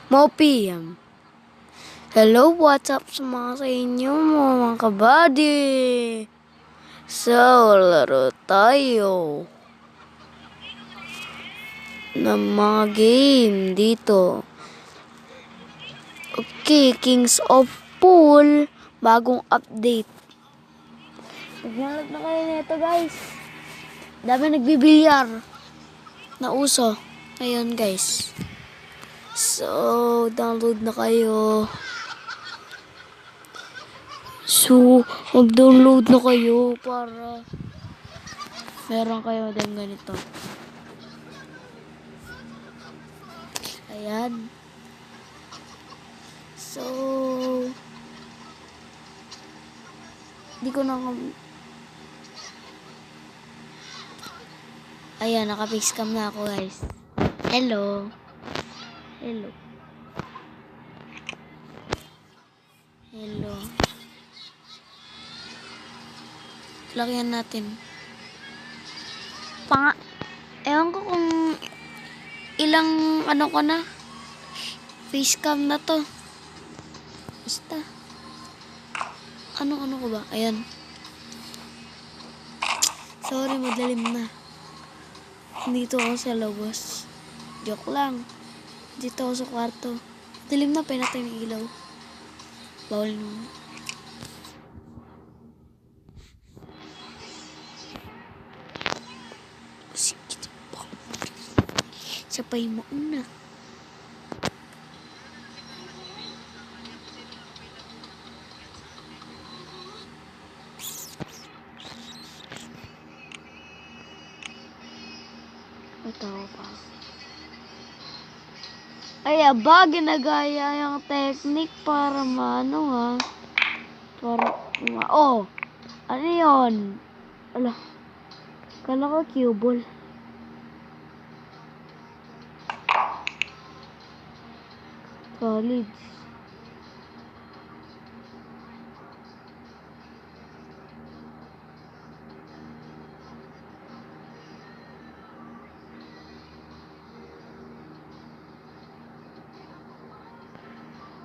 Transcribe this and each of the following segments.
PM. Hello, what's up sa inyo mga kabady? So, laro tayo ng mga game dito. Okay, Kings of Pool, bagong update. Nagnalag na kayo nito, guys. Dami nagbibilyar na uso. Ayun, guys. So, download na kayo. So, mag-download na kayo para meron kayo din ganito. Ayan. So, di ko na... Ayan, naka-facecam na ako, guys. Hello. Hello. Hello. Lagyan natin. Ewan ko kung ilang ano ko na. Facecam na to. Basta. Ano ko ba? Ayan. Sorry, madalim na. Dito ako sa labas. Joke lang. Dito ako sa kwarto. Dilim na, pinatay ng ilaw. Bawal naman. Sige, sabay mo una. Ito pa. Ay, aba, ginagaya yung technique para maano ha. Para, oh, ano yun? Ala, kala ko cue-ball. Solids.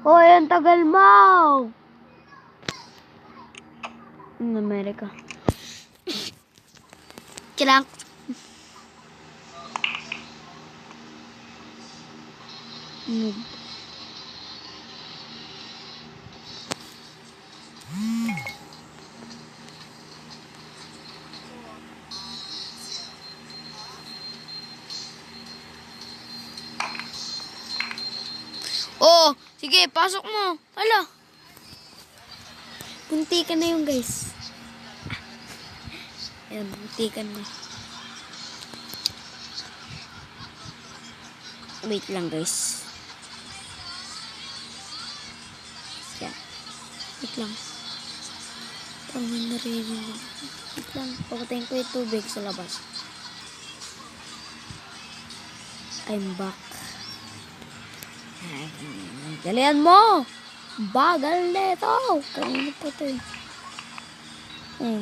Oh, yan tagal mo! Amerika. Kailangan. Oh, sige, pasok mo. Hala. Bunti ka na yung guys. Ayan, bunti ka na. Wait lang guys. Yan. Wait lang. Parang may naririnig. Wait lang. Pagkatayin ko yung tubig sa labas. I'm back. Dalian mo! Bagal nito! Kanina pa ito eh. Oh.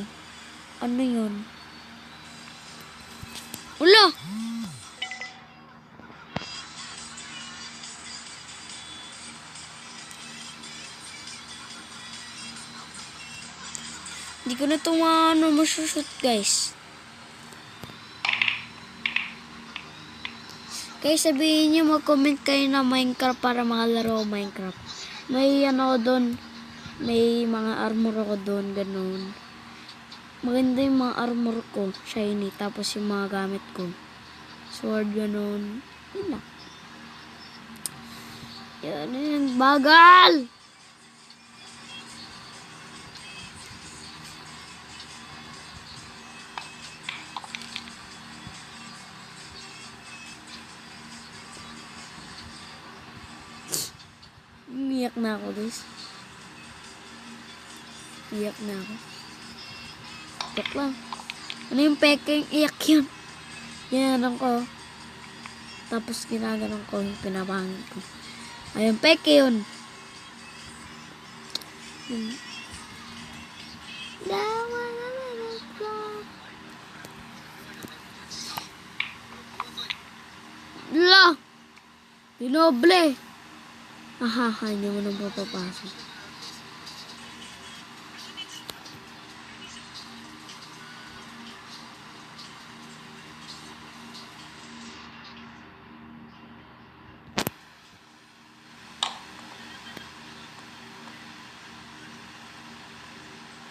Ano yun? Wala! Hindi ko na ito masushoot guys. Guys, sabihin nyo, mag-comment kayo na Minecraft para makalaro Minecraft. May ano doon, may mga armor ako doon, ganun. Maganda yung mga armor ko, shiny, tapos yung mga gamit ko. Sword, ganun. Yun lang. Yan, bagal! Iyak na ako guys. Iyak na ako. Joke lang. Ano yung peking iyak yun? Yan ko. Tapos ginaganon ko yung pinapangin ko. Ayun, peke yun. La! Dinoble! Ahaha, hindi mo nang papapasok.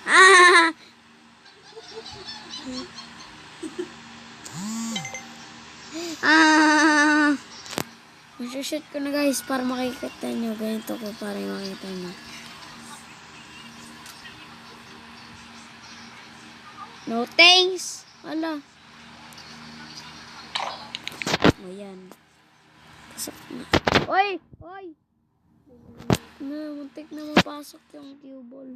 Ah! Ah! Masushoot ko na guys para makikita nyo. Ganito ko para makita nyo. No thanks! Wala. Ayan. Pasok na. Oy! Oy! Muntik na mapasok yung cue ball.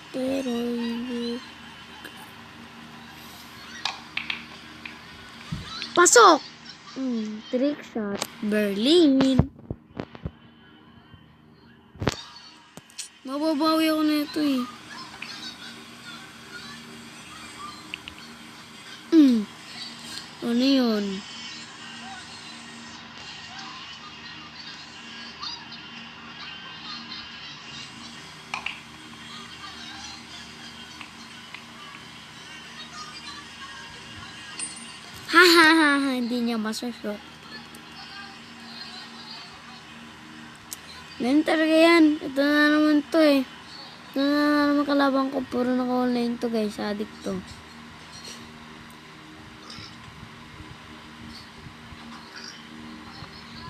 Pero hindi. Pasok! Trick shot. Berlin. Mababawi ako na ito eh. Ano yun? Ha ha ha ha, hindi niya masushoot. Ganun talaga yan. Ito na naman to eh. Ito na naman kalaban ko. Puro naka-online to guys. Addict to.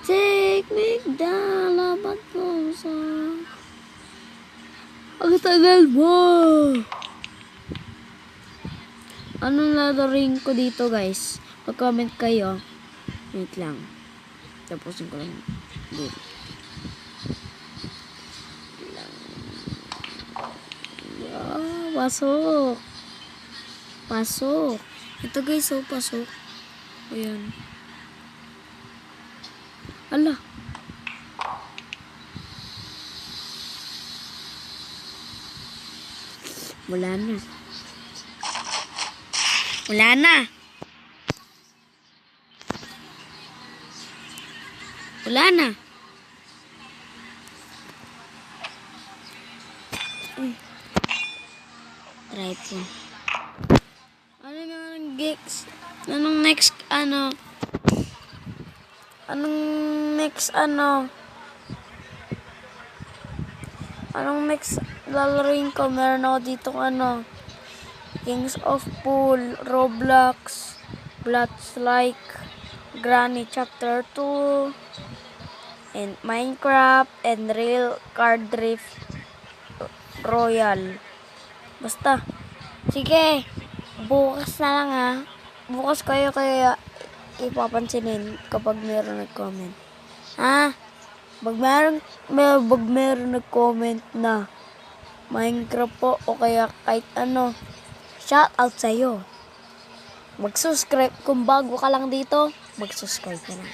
Take me down. Laban ko sa... Ang tagal mo! Anong lalaring ko dito guys? Mag-comment kayo. Wait lang. Tapusin ko lang. Dito. Pasok. Pasok. Ito guys, oh, pasok. Ayan. Ala. Wala na. Wala na. Wala na. Try po. Ano nga gigs? Anong next ano? Anong next ano? Anong next lalaroin ko? Meron ako dito ano? Kings of Pool, Roblox, Bloods Like, Granny Chapter 2, and Minecraft, and Real Card Drift Royal. Basta. Sige. Bukas na lang ha. Bukas kayo kaya ipapansinin kapag meron nag-comment. Ha? Pag meron nag-comment na Minecraft po o kaya kahit ano, shout out sa'yo. Mag-subscribe. Kung bago ka lang dito, mag-subscribe ka na.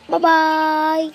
Bye-bye!